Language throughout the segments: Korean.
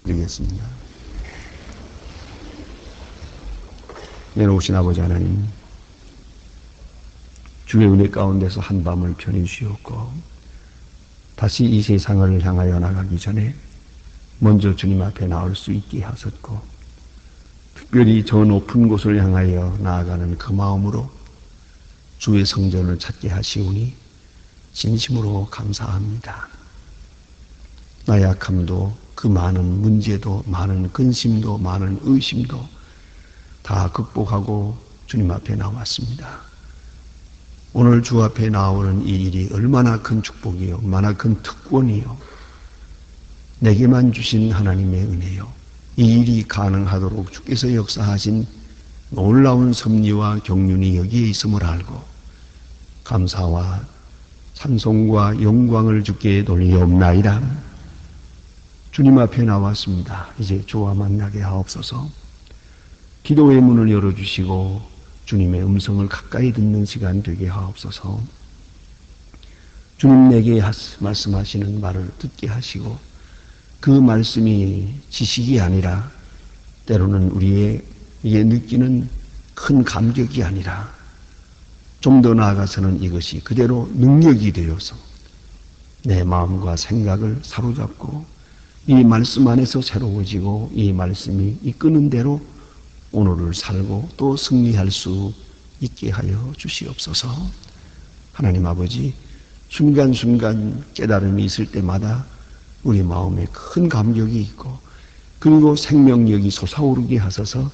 드리겠습니다. 내놓으신 아버지 하나님, 주의 은혜 가운데서 한밤을 편히 쉬었고 다시 이 세상을 향하여 나가기 전에 먼저 주님 앞에 나올 수 있게 하셨고, 특별히 저 높은 곳을 향하여 나아가는 그 마음으로 주의 성전을 찾게 하시오니 진심으로 감사합니다. 나약함도, 그 많은 문제도, 많은 근심도, 많은 의심도 다 극복하고 주님 앞에 나왔습니다. 오늘 주 앞에 나오는 이 일이 얼마나 큰 축복이요, 얼마나 큰 특권이요, 내게만 주신 하나님의 은혜요. 이 일이 가능하도록 주께서 역사하신 놀라운 섭리와 경륜이 여기에 있음을 알고 감사와 찬송과 영광을 주께 돌리옵나이다. 주님 앞에 나왔습니다. 이제 주와 만나게 하옵소서. 기도의 문을 열어주시고 주님의 음성을 가까이 듣는 시간 되게 하옵소서. 주님 내게 말씀하시는 말을 듣게 하시고, 그 말씀이 지식이 아니라 때로는 우리에게 느끼는 큰 감격이 아니라 좀 더 나아가서는 이것이 그대로 능력이 되어서 내 마음과 생각을 사로잡고 이 말씀 안에서 새로워지고, 이 말씀이 이끄는 대로 오늘을 살고 또 승리할 수 있게 하여 주시옵소서. 하나님 아버지, 순간순간 깨달음이 있을 때마다 우리 마음에 큰 감격이 있고, 그리고 생명력이 솟아오르게 하셔서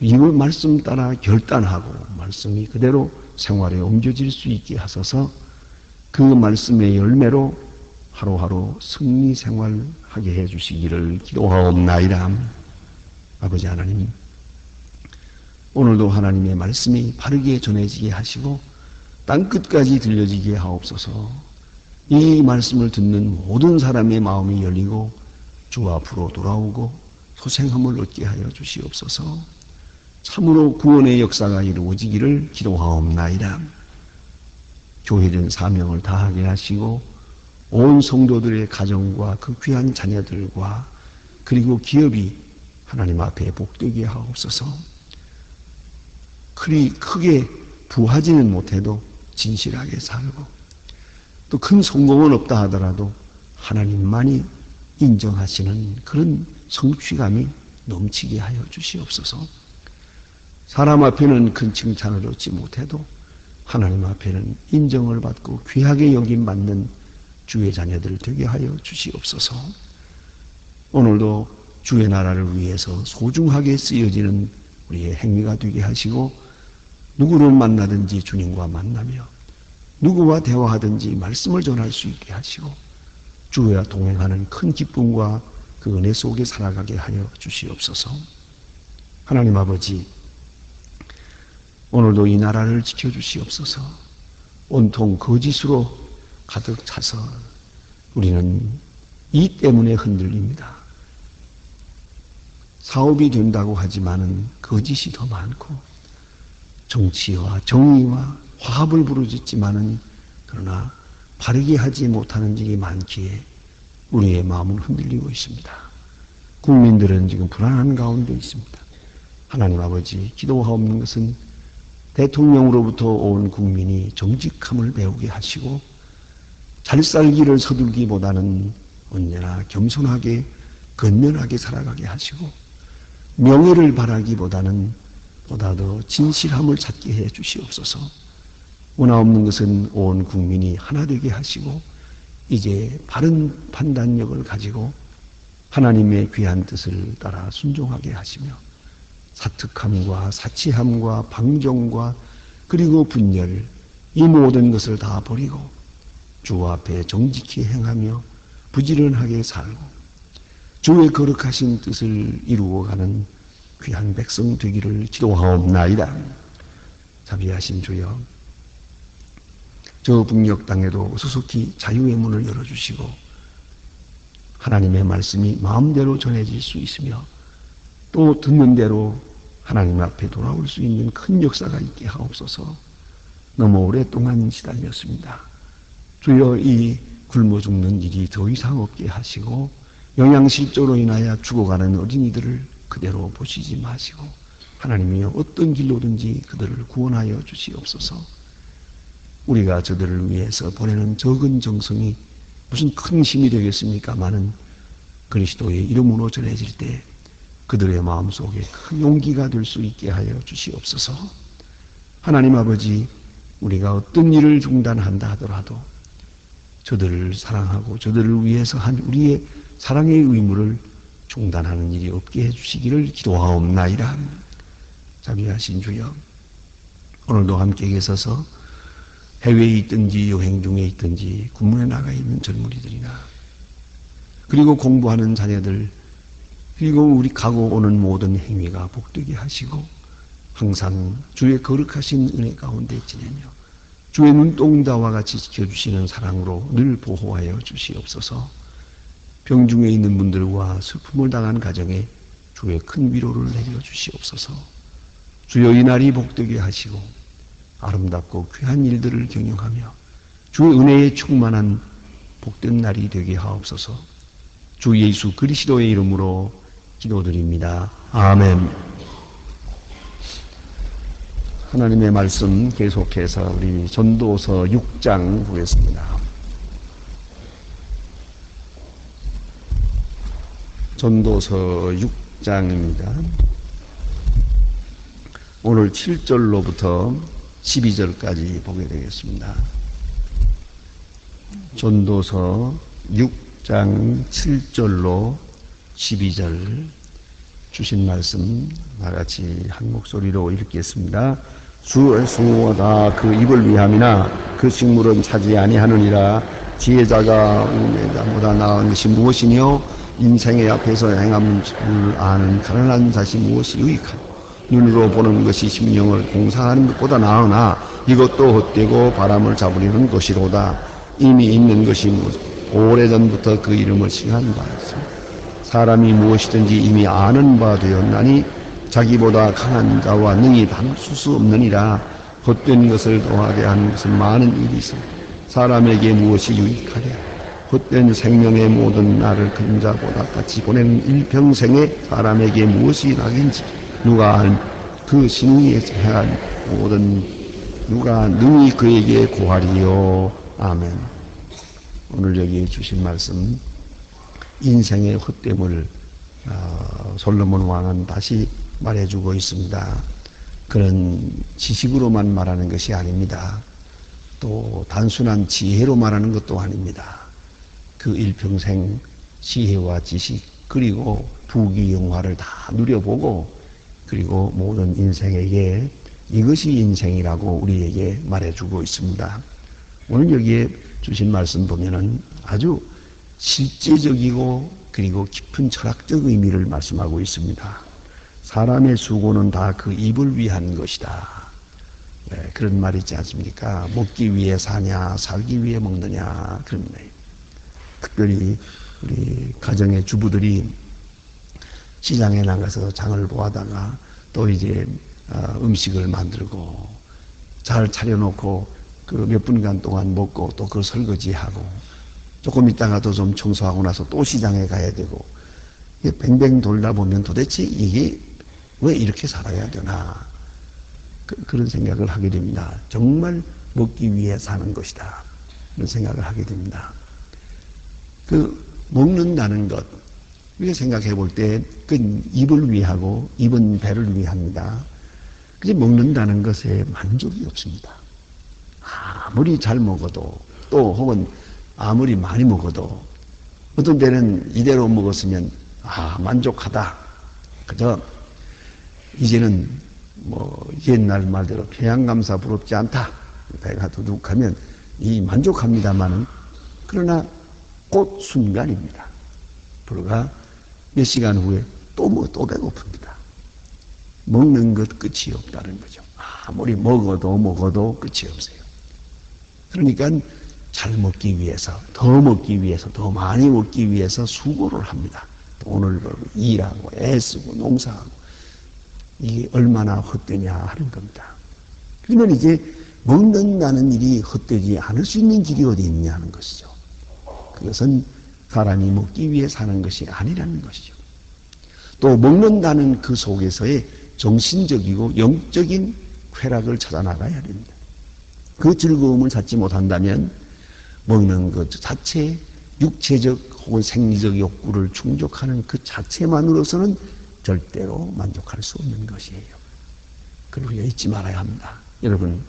이걸 말씀 따라 결단하고 말씀이 그대로 생활에 옮겨질 수 있게 하셔서 그 말씀의 열매로 하루하루 승리 생활하게 해주시기를 기도하옵나이다. 아버지 하나님, 오늘도 하나님의 말씀이 바르게 전해지게 하시고 땅끝까지 들려지게 하옵소서. 이 말씀을 듣는 모든 사람의 마음이 열리고 주 앞으로 돌아오고 소생함을 얻게 하여 주시옵소서. 참으로 구원의 역사가 이루어지기를 기도하옵나이다. 교회된 사명을 다하게 하시고 온 성도들의 가정과 그 귀한 자녀들과 그리고 기업이 하나님 앞에 복되게 하옵소서. 크게 부하지는 못해도 진실하게 살고, 또 큰 성공은 없다 하더라도 하나님만이 인정하시는 그런 성취감이 넘치게 하여 주시옵소서. 사람 앞에는 큰 칭찬을 얻지 못해도 하나님 앞에는 인정을 받고 귀하게 여김받는 주의 자녀들 되게 하여 주시옵소서. 오늘도 주의 나라를 위해서 소중하게 쓰여지는 우리의 행위가 되게 하시고, 누구를 만나든지 주님과 만나며 누구와 대화하든지 말씀을 전할 수 있게 하시고 주와 동행하는 큰 기쁨과 그 은혜 속에 살아가게 하여 주시옵소서. 하나님 아버지, 오늘도 이 나라를 지켜주시옵소서. 온통 거짓으로 가득 차서 우리는 이 때문에 흔들립니다. 사업이 된다고 하지만은 거짓이 더 많고, 정치와 정의와 화합을 부르짖지만은 그러나 바르게 하지 못하는 일이 많기에 우리의 마음은 흔들리고 있습니다. 국민들은 지금 불안한 가운데 있습니다. 하나님 아버지, 기도하옵는 것은 대통령으로부터 온 국민이 정직함을 배우게 하시고 잘 살기를 서둘기보다는 언제나 겸손하게 건면하게 살아가게 하시고, 명예를 바라기보다는 보다 더 진실함을 찾게 해 주시옵소서. 원하옵는 것은 온 국민이 하나 되게 하시고 이제 바른 판단력을 가지고 하나님의 귀한 뜻을 따라 순종하게 하시며 사특함과 사치함과 방종과 그리고 분열, 이 모든 것을 다 버리고 주 앞에 정직히 행하며 부지런하게 살고 주의 거룩하신 뜻을 이루어가는 귀한 백성 되기를 기도하옵나이다. 자비하신 주여, 저 북녘 땅에도 수수히 자유의 문을 열어주시고 하나님의 말씀이 마음대로 전해질 수 있으며 또 듣는 대로 하나님 앞에 돌아올 수 있는 큰 역사가 있게 하옵소서. 너무 오랫동안 시달렸습니다. 주여, 이 굶어 죽는 일이 더 이상 없게 하시고 영양실조로 인하여 죽어가는 어린이들을 그대로 보시지 마시고 하나님이 어떤 길로든지 그들을 구원하여 주시옵소서. 우리가 저들을 위해서 보내는 적은 정성이 무슨 큰 힘이 되겠습니까마는 그리스도의 이름으로 전해질 때 그들의 마음속에 큰 용기가 될 수 있게 하여 주시옵소서. 하나님 아버지, 우리가 어떤 일을 중단한다 하더라도 저들을 사랑하고 저들을 위해서 한 우리의 사랑의 의무를 중단하는 일이 없게 해주시기를 기도하옵나이다. 자비하신 주여, 오늘도 함께 계셔서 해외에 있든지 여행 중에 있든지 군문에 나가 있는 젊은이들이나 그리고 공부하는 자녀들 그리고 우리 가고 오는 모든 행위가 복되게 하시고 항상 주의 거룩하신 은혜 가운데 지내며 주의 눈동자와 같이 지켜주시는 사랑으로 늘 보호하여 주시옵소서. 병중에 있는 분들과 슬픔을 당한 가정에 주의 큰 위로를 내려주시옵소서. 주여 이 날이 복되게 하시고 아름답고 귀한 일들을 경영하며 주의 은혜에 충만한 복된 날이 되게 하옵소서. 주 예수 그리스도의 이름으로 기도드립니다. 아멘. 하나님의 말씀 계속해서 우리 전도서 6장 보겠습니다. 전도서 6장입니다. 오늘 7절로부터 12절까지 보게 되겠습니다. 전도서 6장 7절로 12절 주신 말씀 나같이 한 목소리로 읽겠습니다. 주의 수호다 그 입을 위함이나 그 식물은 차지 아니하느니라. 지혜자가 우매자보다 나은 것이 무엇이뇨? 인생의 앞에서 행함을 아는 가난한 자식 무엇이 유익하고 눈으로 보는 것이 심령을 공상하는 것보다 나으나 이것도 헛되고 바람을 잡으려는 것이로다. 이미 있는 것이 오래전부터 그 이름을 칭한 바 있습니다. 사람이 무엇이든지 이미 아는 바 되었나니 자기보다 강한 자와 능히 담을 수 없느니라. 헛된 것을 더하게 하는 것은 많은 일이 있어 사람에게 무엇이 유익하랴. 헛된 생명의 모든 날을 근자보다 같이 보내는 일평생에 사람에게 무엇이 낙인지 누가 그 신의에 행한 모든 누가 능히 그에게 고하리요. 아멘. 오늘 여기 주신 말씀 인생의 헛됨을 솔로몬 왕은 다시 말해주고 있습니다. 그런 지식으로만 말하는 것이 아닙니다. 또 단순한 지혜로 말하는 것도 아닙니다. 그 일평생 지혜와 지식 그리고 부귀 영화를 다 누려보고 그리고 모든 인생에게 이것이 인생이라고 우리에게 말해주고 있습니다. 오늘 여기에 주신 말씀 보면은 아주 실제적이고 그리고 깊은 철학적 의미를 말씀하고 있습니다. 사람의 수고는 다 그 입을 위한 것이다. 네, 그런 말이 있지 않습니까? 먹기 위해 사냐, 살기 위해 먹느냐, 그런 거예요. 특별히 우리 가정의 주부들이 시장에 나가서 장을 보다가 또 이제 음식을 만들고 잘 차려놓고 그 몇 분간 동안 먹고 또 그 설거지하고 조금 있다가도 좀 청소하고 나서 또 시장에 가야 되고 뱅뱅 돌다 보면 도대체 이게 왜 이렇게 살아야 되나 그런 생각을 하게 됩니다. 정말 먹기 위해 사는 것이다. 그런 생각을 하게 됩니다. 그 먹는다는 것 우리가 생각해 볼 때 그 입을 위하고 입은 배를 위합니다. 그래서 먹는다는 것에 만족이 없습니다. 아무리 잘 먹어도 또 혹은 아무리 많이 먹어도 어떤 때는 이대로 먹었으면 만족하다. 그저 이제는 뭐 옛날 말대로 평양감사 부럽지 않다. 배가 두둑하면 이 만족합니다마는 그러나 곧 순간입니다. 불과 몇 시간 후에 또 배고픕니다. 먹는 것 끝이 없다는 거죠. 아무리 먹어도 끝이 없어요. 그러니까 잘 먹기 위해서, 더 먹기 위해서, 더 많이 먹기 위해서 수고를 합니다. 돈을 벌고 일하고 애쓰고 농사하고 이게 얼마나 헛되냐 하는 겁니다. 그러면 이제 먹는다는 일이 헛되지 않을 수 있는 길이 어디 있냐 하는 것이죠. 그것은 사람이 먹기 위해 사는 것이 아니라는 것이죠. 또 먹는다는 그 속에서의 정신적이고 영적인 쾌락을 찾아 나가야 됩니다. 그 즐거움을 찾지 못한다면 먹는 것 자체, 육체적 혹은 생리적 욕구를 충족하는 그 자체만으로서는 절대로 만족할 수 없는 것이에요. 그걸 우리가 잊지 말아야 합니다. 여러분,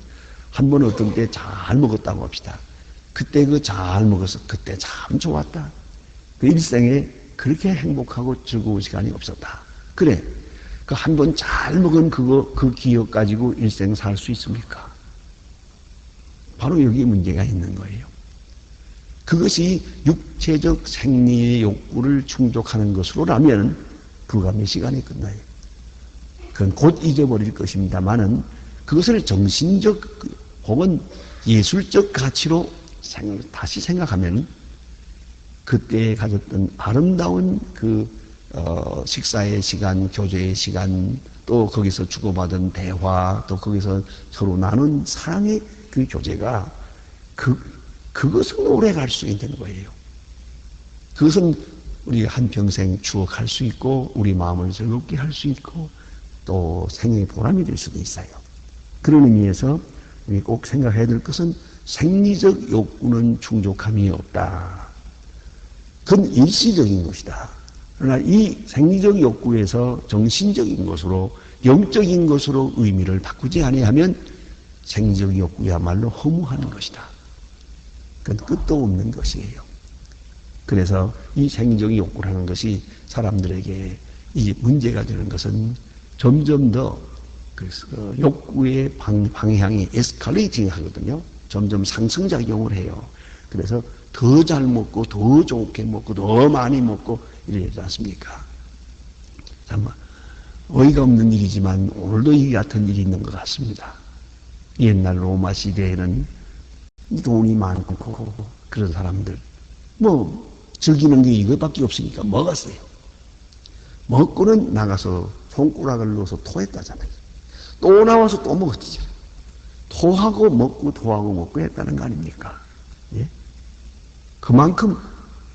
한 번 어떤 때 잘 먹었다고 합시다. 그때 그 잘 먹어서 그때 참 좋았다. 그 일생에 그렇게 행복하고 즐거운 시간이 없었다. 그래. 그 한 번 잘 먹은 그 기억 가지고 일생 살 수 있습니까? 바로 여기에 문제가 있는 거예요. 그것이 육체적 생리의 욕구를 충족하는 것으로라면 불과 몇 시간에 끝나요. 그건 곧 잊어버릴 것입니다만은 그것을 정신적 혹은 예술적 가치로 다시 생각하면 그때 가졌던 아름다운 식사의 시간, 교제의 시간, 또 거기서 주고받은 대화, 또 거기서 서로 나눈 사랑의 그 교제가 그것은 오래 갈 수 있는 거예요. 그것은 우리 한평생 추억할 수 있고 우리 마음을 즐겁게 할 수 있고 또 생애의 보람이 될 수도 있어요. 그런 의미에서 우리 꼭 생각해야 될 것은 생리적 욕구는 충족함이 없다. 그건 일시적인 것이다. 그러나 이 생리적 욕구에서 정신적인 것으로 영적인 것으로 의미를 바꾸지 아니하면 생리적 욕구야말로 허무한 것이다. 그건 끝도 없는 것이에요. 그래서 이 생리적 욕구라는 것이 사람들에게 이 문제가 되는 것은 점점 더 그래서 욕구의 방향이 에스컬레이팅 하거든요. 점점 상승작용을 해요. 그래서 더 잘 먹고 더 좋게 먹고 더 많이 먹고 이러지 않습니까? 참 어이가 없는 일이지만 오늘도 이 같은 일이 있는 것 같습니다. 옛날 로마 시대에는 돈이 많고 그런 사람들 즐기는 게 이것밖에 없으니까 먹었어요. 먹고는 나가서 손가락을 넣어서 토했다잖아요. 또 나와서 또 먹었지. 토하고 먹고 토하고 먹고 했다는 거 아닙니까? 예? 그만큼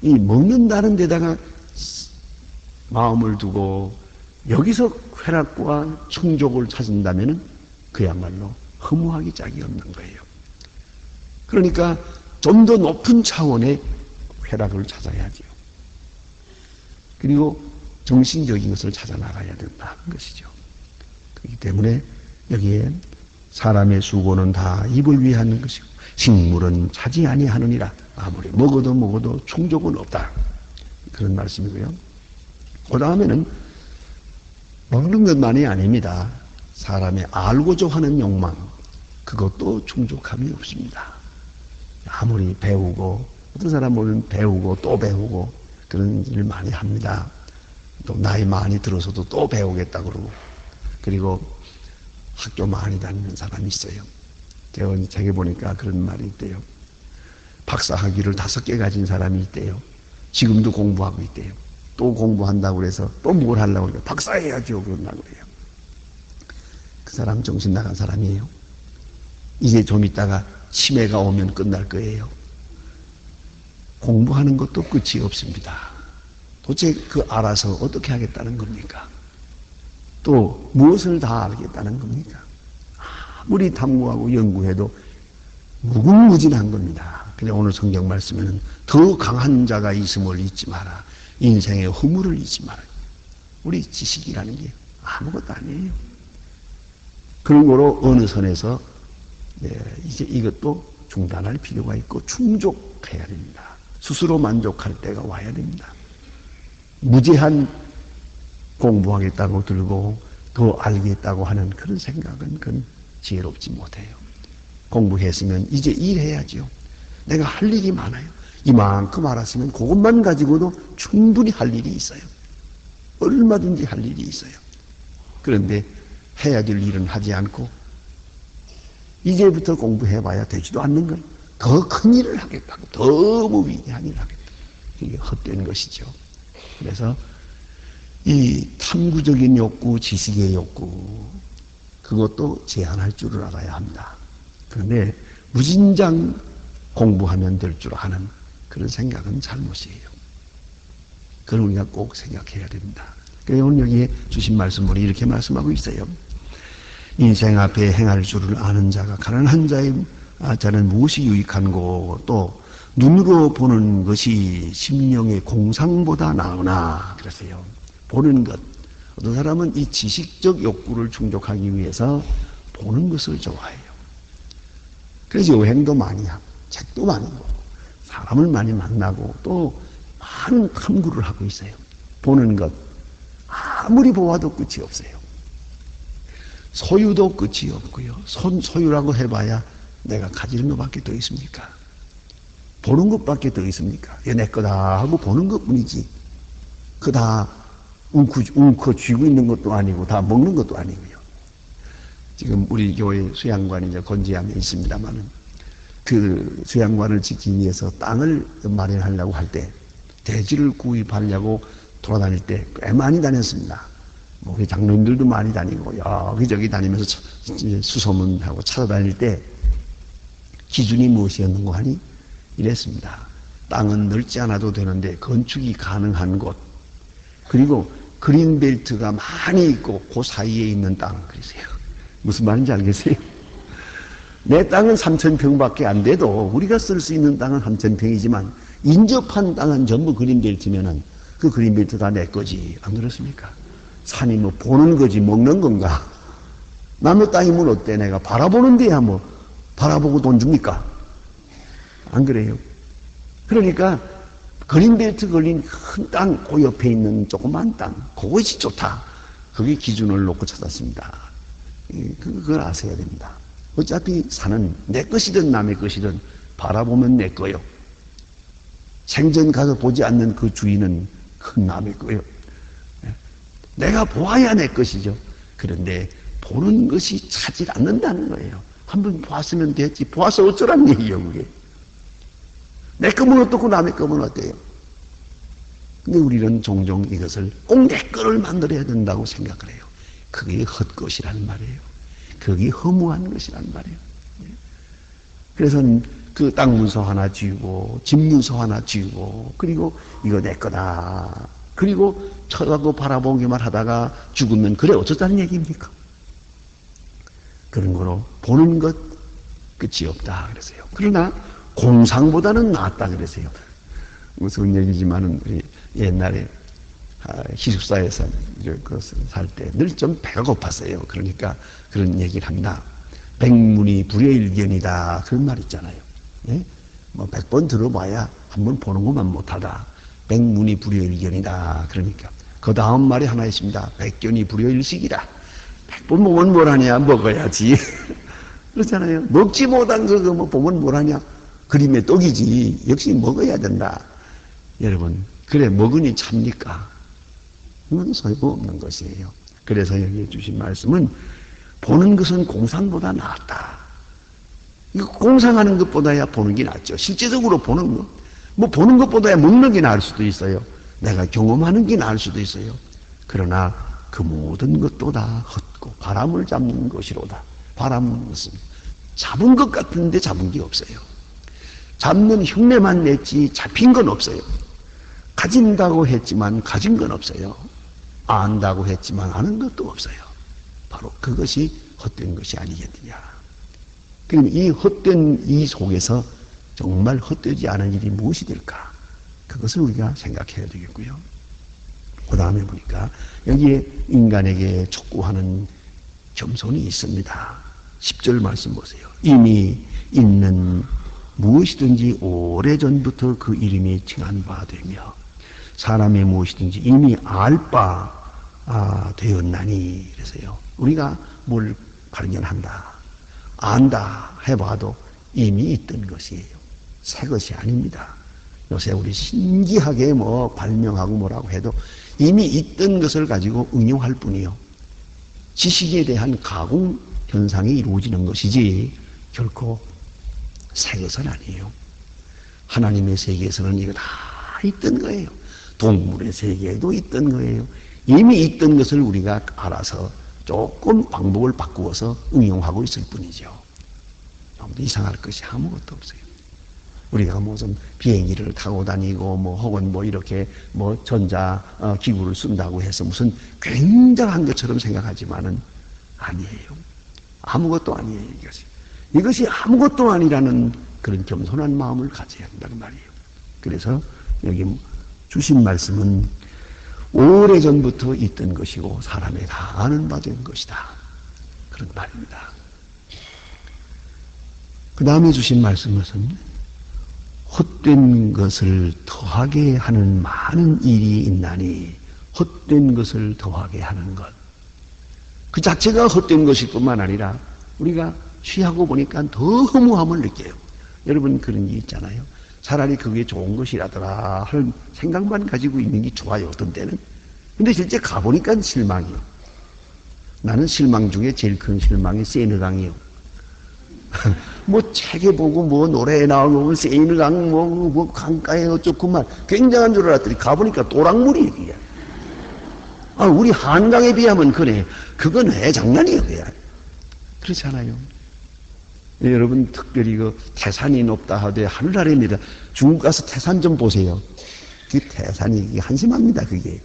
이 먹는다는 데다가 마음을 두고 여기서 쾌락과 충족을 찾는다면 그야말로 허무하기 짝이 없는 거예요. 그러니까 좀 더 높은 차원의 쾌락을 찾아야죠. 그리고 정신적인 것을 찾아 나가야 된다는 것이죠. 그렇기 때문에 여기에 사람의 수고는 다 입을 위해 하는 것이고 식물은 차지 아니하느니라. 아무리 먹어도 충족은 없다. 그런 말씀이고요. 그 다음에는 먹는 것만이 아닙니다. 사람의 알고자 하는 욕망, 그것도 충족함이 없습니다. 아무리 배우고, 어떤 사람은 배우고 또 배우고 그런 일을 많이 합니다. 또 나이 많이 들어서도 또 배우겠다 그러고, 그리고 학교 많이 다니는 사람이 있어요. 제가 책에 보니까 그런 말이 있대요. 박사 학위를 5개 가진 사람이 있대요. 지금도 공부하고 있대요. 또 공부한다고 그래서 또 뭘 하려고 그래요. 박사해야죠. 그런다고 그래요. 그 사람 정신 나간 사람이에요. 이제 좀 있다가 치매가 오면 끝날 거예요. 공부하는 것도 끝이 없습니다. 도대체 그 알아서 어떻게 하겠다는 겁니까? 또 무엇을 다 알겠다는 겁니까? 아무리 탐구하고 연구해도 무궁무진한 겁니다. 그래서 오늘 성경 말씀에는 더 강한 자가 있음을 잊지 마라. 인생의 허물을 잊지 마라. 우리 지식이라는 게 아무것도 아니에요. 그런 거로 어느 선에서 이제 이것도 중단할 필요가 있고 충족해야 됩니다. 스스로 만족할 때가 와야 됩니다. 무제한 공부하겠다고 들고 더 알겠다고 하는 그런 생각은 그건 지혜롭지 못해요. 공부했으면 이제 일해야죠. 내가 할 일이 많아요. 이만큼 알았으면 그것만 가지고도 충분히 할 일이 있어요. 얼마든지 할 일이 있어요. 그런데 해야 될 일은 하지 않고 이제부터 공부해봐야 되지도 않는 걸 더 큰 일을 하겠다고, 더 위대한 일을 하겠다. 이게 헛된 것이죠. 그래서 이 탐구적인 욕구, 지식의 욕구, 그것도 제한할 줄을 알아야 합니다. 그런데 무진장 공부하면 될 줄 아는 그런 생각은 잘못이에요. 그걸 우리가 꼭 생각해야 됩니다. 그래서 오늘 여기에 주신 말씀으로 이렇게 말씀하고 있어요. 인생 앞에 행할 줄을 아는 자가 가난한 자는 무엇이 유익한고 또 눈으로 보는 것이 심령의 공상보다 나으나 그러세요. 보는 것. 어떤 사람은 이 지식적 욕구를 충족하기 위해서 보는 것을 좋아해요. 그래서 여행도 많이 하고 책도 많이 보고 사람을 많이 만나고 또 많은 탐구를 하고 있어요. 보는 것. 아무리 보아도 끝이 없어요. 소유도 끝이 없고요. 소유라고 해봐야 내가 가지는 것밖에 더 있습니까? 보는 것밖에 더 있습니까? 얘 내 거다 하고 보는 것뿐이지. 그 다 웅크 쥐고 있는 것도 아니고 다 먹는 것도 아니고요. 지금 우리 교회 수양관이 이제 건재함에 있습니다만은 그 수양관을 짓기 위해서 땅을 마련하려고 할 때 대지를 구입하려고 돌아다닐 때 꽤 많이 다녔습니다. 뭐 장로님들도 많이 다니고 여기저기 다니면서 수소문하고 찾아다닐 때 기준이 무엇이었는고 하니 이랬습니다. 땅은 넓지 않아도 되는데 건축이 가능한 곳 그리고 그린벨트가 많이 있고 그 사이에 있는 땅 그러세요. 무슨 말인지 알겠어요? 내 땅은 3,000평밖에 안 돼도 우리가 쓸 수 있는 땅은 3,000평이지만 인접한 땅은 전부 그린벨트면은 그 그린벨트 다 내 거지. 안 그렇습니까? 산이 뭐 보는 거지 먹는 건가? 남의 땅이면 어때? 내가 바라보는 데야 뭐 바라보고 돈 줍니까? 안 그래요? 그러니까 그린벨트 걸린 큰 땅, 그 옆에 있는 조그만 땅, 그것이 좋다. 그게 기준을 놓고 찾았습니다. 그걸 아셔야 됩니다. 어차피 산은 내 것이든 남의 것이든 바라보면 내 거요. 생전 가서 보지 않는 그 주인은 큰 남의 거요. 내가 보아야 내 것이죠. 그런데 보는 것이 차질 않는다는 거예요. 한번 보았으면 됐지. 보아서 어쩌란 얘기예요, 그게. 내 거면 어떻고 남의 거면 어때요? 근데 우리는 종종 이것을 꼭 내 거를 만들어야 된다고 생각을 해요. 그게 헛것이라는 말이에요. 그게 허무한 것이라는 말이에요. 그래서 그 땅 문서 하나 지우고 집 문서 하나 지우고 그리고 이거 내 거다. 그리고 쳐다보고 바라보기만 하다가 죽으면 그래 어쩌자는 얘기입니까? 그런 거로 보는 것 끝이 없다 그러세요. 그러나 공상보다는 낫다 그러세요. 무슨 얘기지만은 우리 옛날에 기숙사에서 살 때 늘 좀 배가 고팠어요. 그러니까 그런 얘기를 합니다. 백문이 불여일견이다 그런 말 있잖아요. 예? 뭐 100번 들어봐야 한 번 보는 것만 못하다. 백문이 불여일견이다. 그러니까 그 다음 말이 하나 있습니다. 백견이 불여일식이다. 100번 보면 뭘 하냐? 먹어야지. 그렇잖아요. 먹지 못한 거 뭐 보면 뭘 하냐? 그림의 떡이지. 역시 먹어야 된다. 여러분, 그래 먹으니 찹니까? 이건 소용없는 것이에요. 그래서 여기에 주신 말씀은 보는 것은 공상보다 낫다. 이거 공상하는 것보다야 보는 게 낫죠. 실제적으로 보는 것. 뭐 보는 것보다야 먹는 게 나을 수도 있어요. 내가 경험하는 게 나을 수도 있어요. 그러나 그 모든 것도 다 헛고 바람을 잡는 것이로다. 바람은 것은 잡은 것 같은데 잡은 게 없어요. 잡는 흉내만 냈지 잡힌 건 없어요. 가진다고 했지만 가진 건 없어요. 안다고 했지만 아는 것도 없어요. 바로 그것이 헛된 것이 아니겠느냐. 그럼 이 헛된 이 속에서 정말 헛되지 않은 일이 무엇이 될까? 그것을 우리가 생각해야 되겠고요. 그 다음에 보니까 여기에 인간에게 촉구하는 겸손이 있습니다. 10절 말씀 보세요. 이미 있는 무엇이든지 오래전부터 그 이름이 칭한 바 되며 사람의 무엇이든지 이미 알 바 되었나니 그래서요. 우리가 뭘 발견한다, 안다 해봐도 이미 있던 것이에요. 새 것이 아닙니다. 요새 우리 신기하게 뭐 발명하고 뭐라고 해도 이미 있던 것을 가지고 응용할 뿐이요. 지식에 대한 가공 현상이 이루어지는 것이지 결코 새 것은 아니에요. 하나님의 세계에서는 이거 다 있던 거예요. 동물의 세계에도 있던 거예요. 이미 있던 것을 우리가 알아서 조금 방법을 바꾸어서 응용하고 있을 뿐이죠. 아무도 이상할 것이 아무것도 없어요. 우리가 무슨 비행기를 타고 다니고 뭐 혹은 뭐 이렇게 뭐 전자 기구를 쓴다고 해서 무슨 굉장한 것처럼 생각하지만은 아니에요. 아무것도 아니에요, 이것이. 이것이 아무것도 아니라는 그런 겸손한 마음을 가져야 한다는 말이에요. 그래서 여기 주신 말씀은 오래전부터 있던 것이고 사람이 다 아는 바 된 것이다. 그런 말입니다. 그 다음에 주신 말씀은 헛된 것을 더하게 하는 많은 일이 있나니 헛된 것을 더하게 하는 것. 그 자체가 헛된 것일 뿐만 아니라 우리가 취하고 보니까 더 허무함을 느껴요. 여러분 그런 게 있잖아요. 차라리 그게 좋은 것이라더라 하는 생각만 가지고 있는 게 좋아요, 어떤 때는. 근데 실제 가보니까 실망이요. 나는 실망 중에 제일 큰 실망이 세느강이요. 뭐 책에 보고 뭐 노래에 나오고 세느강 뭐 강가에 어쩌고만 굉장한 줄 알았더니 가보니까 또랑물이 얘기야. 아, 우리 한강에 비하면 그래. 그건 왜 장난이에요, 그야. 그렇잖아요. 네, 여러분 특별히 그 태산이 높다 하되 하늘 아래입니다. 중국 가서 태산 좀 보세요. 그 태산이 한심합니다. 그게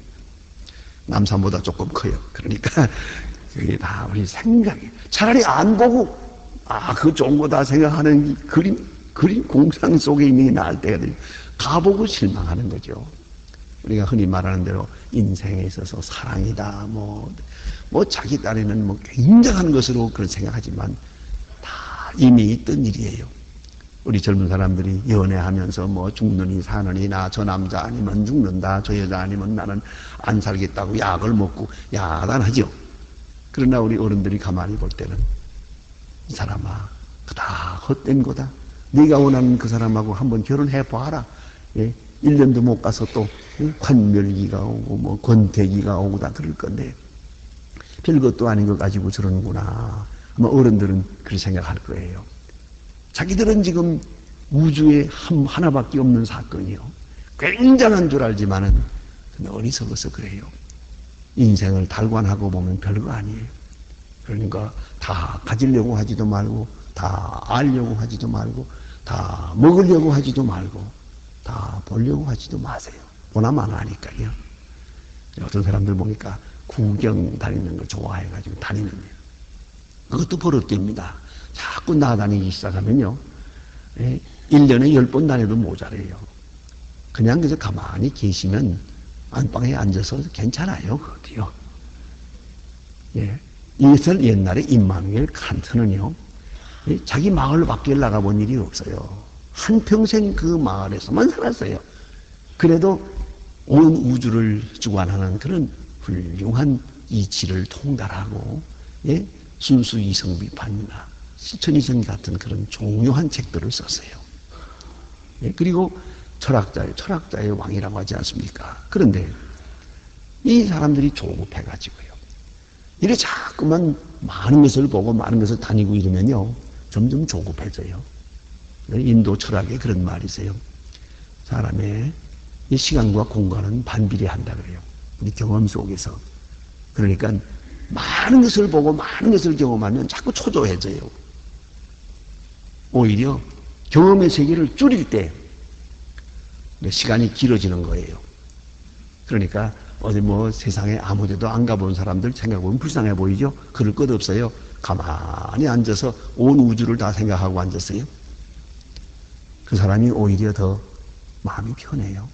남산보다 조금 커요. 그러니까 그게 다 우리 생각이. 차라리 안 보고 그거 좋은 거다 생각하는 그림 공상 속에 있는 게 나을 때가 돼요. 가보고 실망하는 거죠. 우리가 흔히 말하는 대로 인생에 있어서 사랑이다 뭐 자기 딴에는 뭐 굉장한 것으로 그런 생각하지만 이미 있던 일이에요. 우리 젊은 사람들이 연애하면서 뭐 죽느니 사느니 나 저 남자 아니면 죽는다 저 여자 아니면 나는 안 살겠다고 약을 먹고 야단하죠. 그러나 우리 어른들이 가만히 볼 때는 이 사람아 다 헛된 거다. 네가 원하는 그 사람하고 한번 결혼해 봐라. 예? 1년도 못 가서 또 환멸기가 오고 뭐 권태기가 오고 다 그럴 건데 별것도 아닌 거 가지고 저러는구나. 아마 어른들은 그렇게 생각할 거예요. 자기들은 지금 우주에 하나밖에 없는 사건이요. 굉장한 줄 알지만은 어리석어서 그래요. 인생을 달관하고 보면 별거 아니에요. 그러니까 다 가지려고 하지도 말고 다 알려고 하지도 말고 다 먹으려고 하지도 말고 다 보려고 하지도 마세요. 보나마나 하니까요. 어떤 사람들 보니까 구경 다니는 걸 좋아해가지고 다니는 거예요. 그것도 버릇됩니다. 자꾸 나다니기 시작하면요. 1년에 10번 다녀도 모자래요. 그냥 그저 가만히 계시면 안방에 앉아서 괜찮아요. 그것도요. 예. 이것을 옛날에 임마누엘 칸트는요. 자기 마을 밖에 나가본 일이 없어요. 한평생 그 마을에서만 살았어요. 그래도 온 우주를 주관하는 그런 훌륭한 이치를 통달하고 예? 순수 이성 비판이나 실천이성 같은 그런 중요한 책들을 썼어요. 예? 그리고 철학자의 왕이라고 하지 않습니까? 그런데 이 사람들이 조급해가지고요. 이래 자꾸만 많은 것을 보고 많은 것을 다니고 이러면요. 점점 조급해져요. 인도 철학에 그런 말이 있어요. 사람의 이 시간과 공간은 반비례한다 그래요. 우리 경험 속에서. 그러니까 많은 것을 보고 많은 것을 경험하면 자꾸 초조해져요. 오히려 경험의 세계를 줄일 때 시간이 길어지는 거예요. 그러니까 어디 뭐 세상에 아무 데도 안 가본 사람들 생각해보면 불쌍해 보이죠? 그럴 것 없어요. 가만히 앉아서 온 우주를 다 생각하고 앉았어요. 그 사람이 오히려 더 마음이 편해요.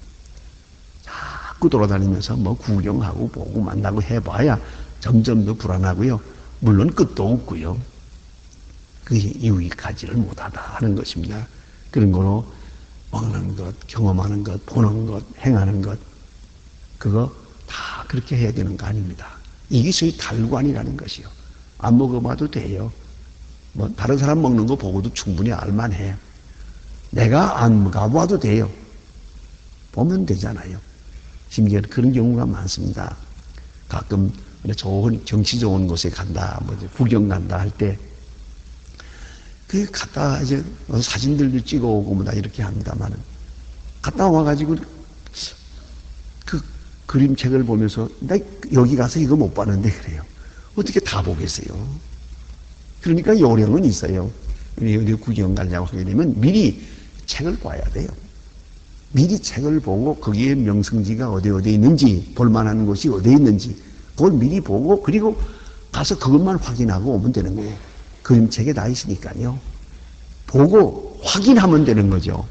자꾸 돌아다니면서 뭐 구경하고 보고 만나고 해봐야 점점 더 불안하고요. 물론 끝도 없고요. 그게 유익하지를 못하다 하는 것입니다. 그런 거로 먹는 것, 경험하는 것, 보는 것, 행하는 것 그거 다 그렇게 해야 되는 거 아닙니다. 이게 소위 달관이라는 것이요. 안 먹어봐도 돼요. 뭐 다른 사람 먹는 거 보고도 충분히 알만해. 내가 안 가봐도 돼요. 보면 되잖아요. 심지어 그런 경우가 많습니다. 가끔 좋은 경치 좋은 곳에 간다, 뭐 구경 간다 할 때 그 갔다 이제 사진들도 찍어오고 뭐다 이렇게 합니다만은 갔다 와가지고 그 그림책을 보면서 나 여기 가서 이거 못 봤는데 그래요. 어떻게 다 보겠어요? 그러니까 요령은 있어요. 어디 구경 가려고 하게 되면 미리 책을 봐야 돼요. 미리 책을 보고 거기에 명승지가 어디 있는지, 볼만한 곳이 어디 있는지 그걸 미리 보고 그리고 가서 그것만 확인하고 오면 되는 거예요. 그림책에 다 있으니까요. 보고 확인하면 되는 거죠.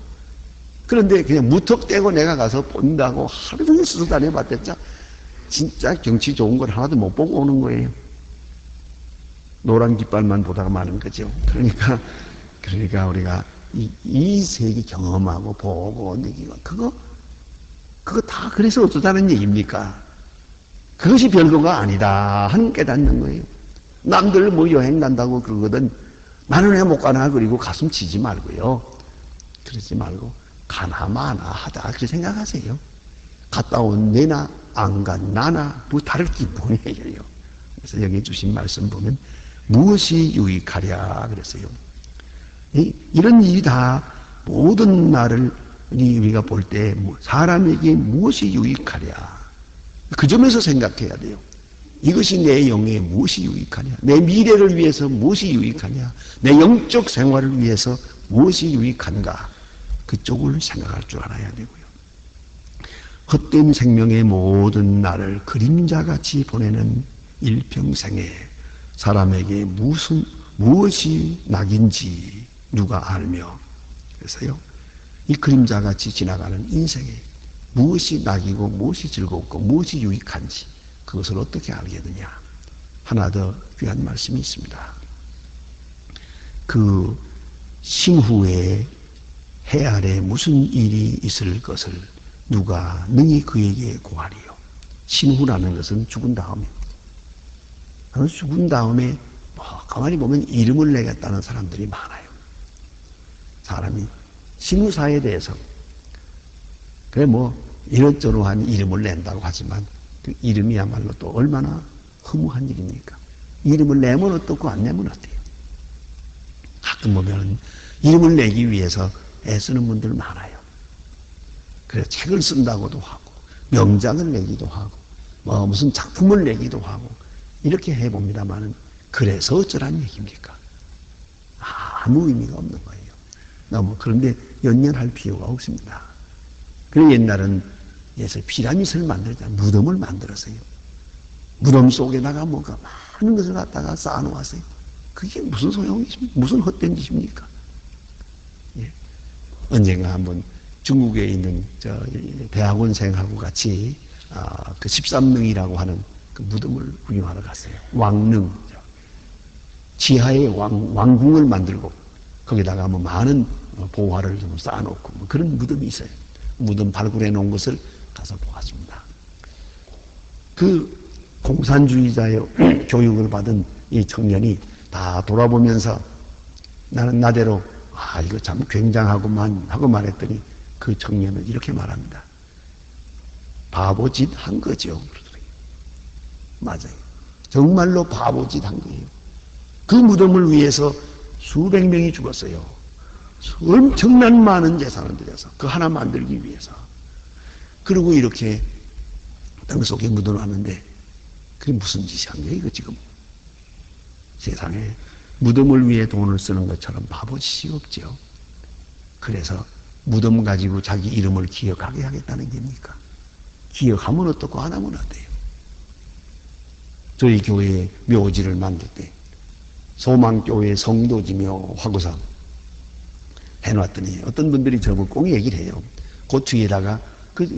그런데 그냥 무턱대고 내가 가서 본다고 하루 종일 수다녀봤댔자 진짜 경치 좋은 걸 하나도 못 보고 오는 거예요. 노란 깃발만 보다가 마는 거죠. 그러니까 우리가 이 세계 경험하고 보고 느끼고 그거 다 그래서 어쩌자는 얘기입니까? 그것이 별거가 아니다 하는 깨닫는 거예요. 남들 뭐 여행 간다고 그러거든 나는 왜 못 가나 그리고 가슴 치지 말고요. 그러지 말고 가나 마나 하다 그렇게 생각하세요. 갔다 온 내나 안 간 나나 뭐 다를 게 뭐예요. 그래서 여기 주신 말씀 보면 무엇이 유익하랴 그랬어요. 이런 일이 다 모든 날을 우리가 볼 때 사람에게 무엇이 유익하랴 그 점에서 생각해야 돼요. 이것이 내 영에 무엇이 유익하냐, 내 미래를 위해서 무엇이 유익하냐, 내 영적 생활을 위해서 무엇이 유익한가 그쪽을 생각할 줄 알아야 되고요. 헛된 생명의 모든 날을 그림자같이 보내는 일평생에 사람에게 무엇이 낙인지 누가 알며, 그래서요 이 그림자같이 지나가는 인생에 무엇이 낙이고 무엇이 즐겁고 무엇이 유익한지 그것을 어떻게 알게 되냐. 하나 더 귀한 말씀이 있습니다. 그 신후에 해 아래 무슨 일이 있을 것을 누가 능히 그에게 고하리요. 신후라는 것은 죽은 다음에, 죽은 다음에 가만히 보면 이름을 내겠다는 사람들이 많아요. 사람이 신후사에 대해서 그래 이런저런한 이름을 낸다고 하지만 그 이름이야말로 또 얼마나 허무한 일입니까? 이름을 내면 어떻고 안 내면 어때요? 가끔 보면 이름을 내기 위해서 애쓰는 분들 많아요. 그래서 책을 쓴다고도 하고 명작을 내기도 하고 무슨 작품을 내기도 하고 이렇게 해봅니다만은 그래서 어쩌란 얘기입니까? 아무 의미가 없는 거예요. 너무 그런데 연연할 필요가 없습니다. 그래서 옛날은 피라밋을 만들자 무덤을 만들었어요. 무덤 속에다가 뭔가 많은 것을 갖다가 쌓아놓았어요. 그게 무슨 소용이십니까? 무슨 헛된 짓입니까? 예. 언젠가 한번 중국에 있는 대학원생하고 같이 그 13능이라고 하는 그 무덤을 구경하러 갔어요. 왕능. 지하에 왕궁을 만들고 거기다가 많은 보화를 좀 쌓아놓고 그런 무덤이 있어요. 무덤 발굴해 놓은 것을 가서 보았습니다. 그 공산주의자의 교육을 받은 이 청년이 다 돌아보면서 나는 나대로 이거 참 굉장하구만 하고 말했더니 그 청년은 이렇게 말합니다. 바보짓 한 거죠. 맞아요. 정말로 바보짓 한 거예요. 그 무덤을 위해서 수백 명이 죽었어요. 엄청난 많은 재산을 들여서 그 하나 만들기 위해서. 그리고 이렇게 땅속에 묻어놨는데 그게 무슨 짓이 한 거예요 이거 지금. 세상에 무덤을 위해 돈을 쓰는 것처럼 바보짓이 없죠. 그래서 무덤 가지고 자기 이름을 기억하게 하겠다는 겁니까? 기억하면 어떻고 안 하면 어때요? 저희 교회에 묘지를 만들 때 소망교회 성도지며 화구상 해놨더니 어떤 분들이 저보고 꼭 얘기를 해요. 그 뒤에다가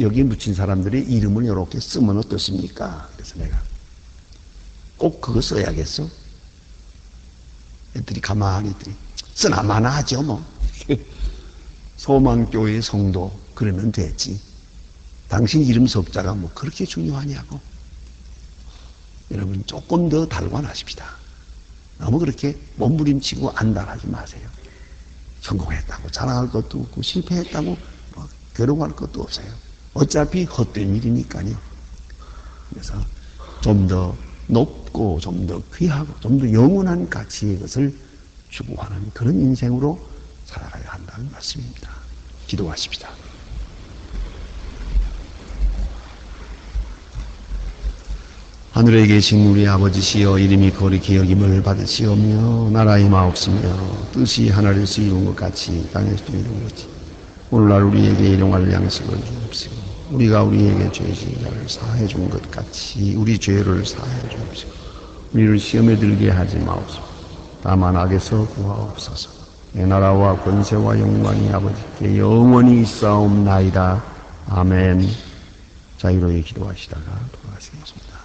여기에 묻힌 사람들의 이름을 이렇게 쓰면 어떻습니까? 그래서 내가 꼭 그거 써야겠어? 애들이 가만히 있더니 쓰나마나 하죠 뭐. 소망교회 성도 그러면 됐지. 당신 이름 석자가 그렇게 중요하냐고. 여러분 조금 더 달관하십시다. 너무 그렇게 몸부림치고 안달하지 마세요. 성공했다고 자랑할 것도 없고 실패했다고 괴로워할 것도 없어요. 어차피 헛된 일이니까요. 그래서 좀 더 높고 좀 더 귀하고 좀 더 영원한 가치의 것을 추구하는 그런 인생으로 살아가야 한다는 말씀입니다. 기도하십시다. 하늘에 계신 우리 아버지시여 이름이 거룩히 여김을 받으시오며 나라의 마옵시며 뜻이 하늘에서 이룬 것 같이 땅에서도 이룬 것이 오늘날 우리에게 일용할 양식을 주옵시고 우리가 우리에게 죄지자를 사해 준 것 같이 우리 죄를 사해 주옵시고 우리를 시험에 들게 하지 마옵소서. 다만 악에서 구하옵소서. 내 나라와 권세와 영광이 아버지께 영원히 있사옵나이다. 아멘. 자유로이 기도하시다가 돌아가시겠습니다.